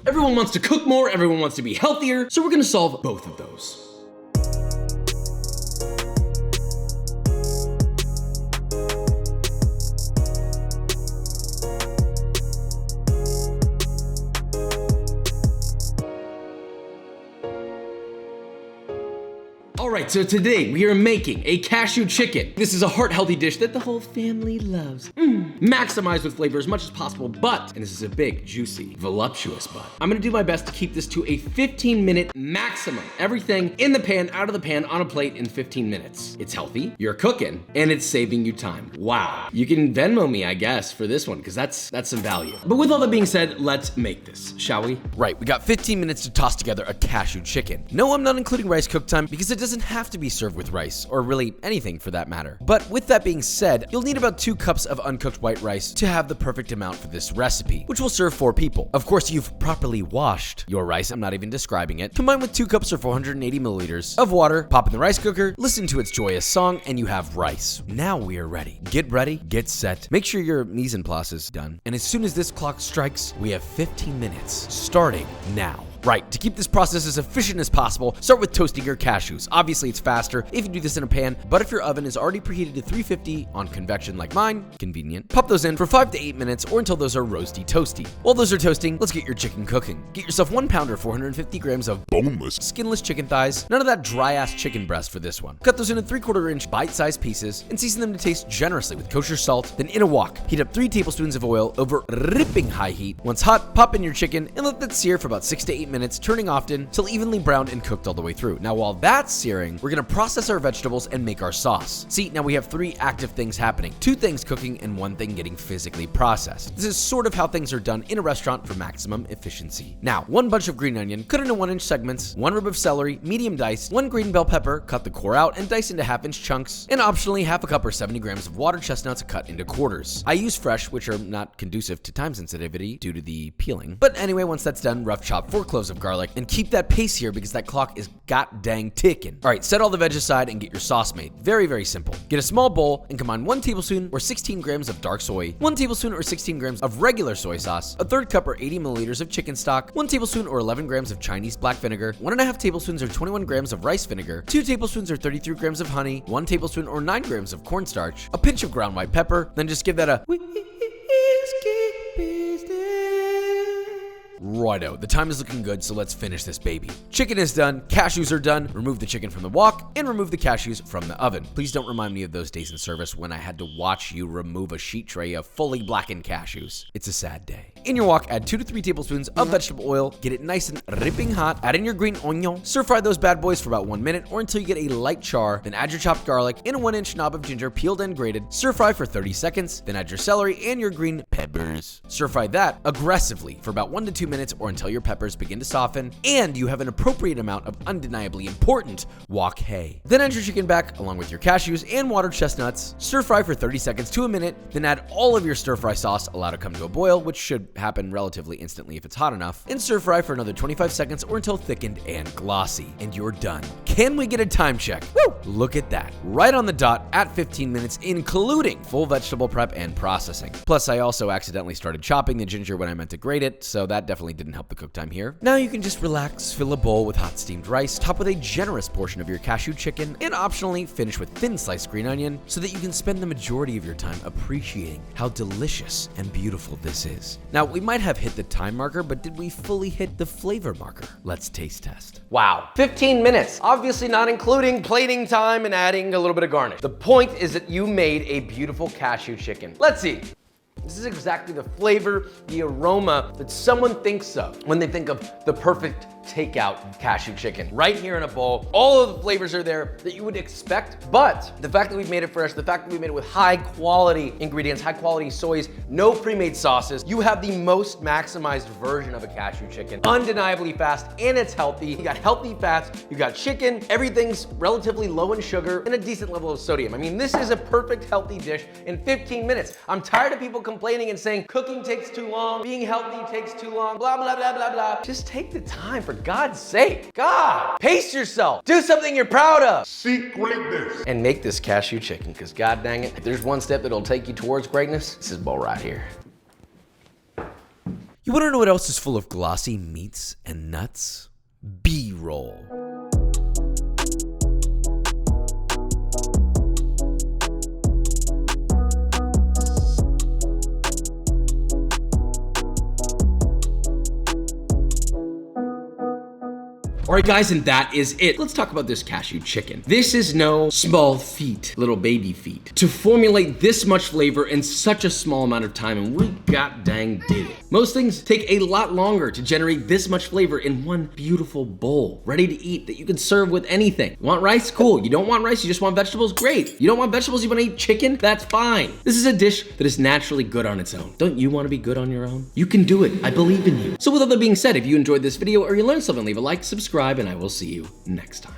Everyone wants to cook more, everyone wants to be healthier, so we're gonna solve both of those. Alright, so today we are making a cashew chicken. This is a heart-healthy dish that the whole family loves. Maximized with flavor as much as possible, but, and this is a big, juicy, voluptuous but, I'm gonna do my best to keep this to a 15-minute maximum. Everything in the pan, out of the pan, on a plate in 15 minutes. It's healthy, you're cooking, and it's saving you time. Wow. You can Venmo me, I guess, for this one, because that's some value. But with all that being said, let's make this, shall we? Right, we got 15 minutes to toss together a cashew chicken. No, I'm not including rice cook time because it doesn't have to be served with rice, or really anything for that matter. But with that being said, you'll need about 2 cups of uncooked white rice to have the perfect amount for this recipe, which will serve 4 people. Of course, you've properly washed your rice, I'm not even describing it. Combined with 2 cups or 480 milliliters of water, pop in the rice cooker, listen to its joyous song, and you have rice. Now we are ready, get set, make sure your mise en place is done, and as soon as this clock strikes, we have 15 minutes, starting now. Right, to keep this process as efficient as possible, start with toasting your cashews. Obviously, it's faster if you do this in a pan, but if your oven is already preheated to 350 on convection like mine, convenient, pop those in for 5 to 8 minutes or until those are roasty toasty. While those are toasting, let's get your chicken cooking. Get yourself 1 pounder, 450 grams of boneless, skinless chicken thighs. None of that dry-ass chicken breast for this one. Cut those into 3/4 inch bite-sized pieces and season them to taste generously with kosher salt. Then in a wok, heat up 3 tablespoons of oil over ripping high heat. Once hot, pop in your chicken and let that sear for about 6 to 8 minutes, turning often till evenly browned and cooked all the way through. Now, while that's searing, we're gonna process our vegetables and make our sauce. See, now we have 3 active things happening. 2 things cooking and 1 thing getting physically processed. This is sort of how things are done in a restaurant for maximum efficiency. Now, 1 bunch of green onion, cut into 1-inch segments, 1 rib of celery, medium diced, 1 green bell pepper, cut the core out and dice into 1/2-inch chunks, and optionally 1/2 cup or 70 grams of water chestnuts cut into quarters. I use fresh, which are not conducive to time sensitivity due to the peeling. But anyway, once that's done, rough chop 4 cloves of garlic, and keep that pace here because that clock is god dang ticking. All right, set all the veg aside and get your sauce made. Very, very simple. Get a small bowl and combine 1 tablespoon or 16 grams of dark soy, 1 tablespoon or 16 grams of regular soy sauce, a 1/3 cup or 80 milliliters of chicken stock, 1 tablespoon or 11 grams of Chinese black vinegar, 1.5 tablespoons or 21 grams of rice vinegar, 2 tablespoons or 33 grams of honey, 1 tablespoon or 9 grams of cornstarch, a pinch of ground white pepper, then just give that a righto, the time is looking good, so let's finish this baby. Chicken is done, cashews are done, remove the chicken from the wok, and remove the cashews from the oven. Please don't remind me of those days in service when I had to watch you remove a sheet tray of fully blackened cashews. It's a sad day. In your wok, add 2 to 3 tablespoons of vegetable oil, get it nice and ripping hot, add in your green onion, stir fry those bad boys for about 1 minute or until you get a light char, then add your chopped garlic and a 1-inch knob of ginger peeled and grated, stir fry for 30 seconds, then add your celery and your green peppers. Stir fry that aggressively for about 1 to 2 minutes or until your peppers begin to soften and you have an appropriate amount of undeniably important wok hay. Then add your chicken back along with your cashews and water chestnuts, stir fry for 30 seconds to a minute, then add all of your stir fry sauce, allow to come to a boil, which should happen relatively instantly if it's hot enough, and stir fry for another 25 seconds or until thickened and glossy, and you're done. Can we get a time check? Woo! Look at that. Right on the dot at 15 minutes, including full vegetable prep and processing. Plus, I also accidentally started chopping the ginger when I meant to grate it, so that definitely didn't help the cook time here. Now you can just relax, fill a bowl with hot steamed rice, top with a generous portion of your cashew chicken, and optionally finish with thin sliced green onion so that you can spend the majority of your time appreciating how delicious and beautiful this is. Now, we might have hit the time marker, but did we fully hit the flavor marker? Let's taste test. Wow, 15 minutes, obviously not including plating time and adding a little bit of garnish. The point is that you made a beautiful cashew chicken. Let's see. This is exactly the flavor, the aroma that someone thinks of when they think of the perfect takeout cashew chicken. Right here in a bowl, all of the flavors are there that you would expect, but the fact that we've made it fresh, the fact that we made it with high quality ingredients, high quality soys, no pre-made sauces, you have the most maximized version of a cashew chicken. Undeniably fast, and it's healthy. You got healthy fats, you got chicken, everything's relatively low in sugar and a decent level of sodium. I mean, this is a perfect healthy dish in 15 minutes. I'm tired of people complaining and saying cooking takes too long, being healthy takes too long, blah, blah, blah, blah, blah. Just take the time, for God's sake. God, pace yourself. Do something you're proud of. Seek greatness. And make this cashew chicken, because God dang it, if there's one step that'll take you towards greatness, this is bowl right here. You want to know what else is full of glossy meats and nuts? B-roll. All right, guys, and that is it. Let's talk about this cashew chicken. This is no small feat, little baby feat. To formulate this much flavor in such a small amount of time, and we god dang did it. Most things take a lot longer to generate this much flavor in one beautiful bowl, ready to eat, that you can serve with anything. You want rice? Cool. You don't want rice, you just want vegetables? Great. You don't want vegetables, you want to eat chicken? That's fine. This is a dish that is naturally good on its own. Don't you want to be good on your own? You can do it. I believe in you. So with all that being said, if you enjoyed this video or you learned something, leave a like, subscribe, and I will see you next time.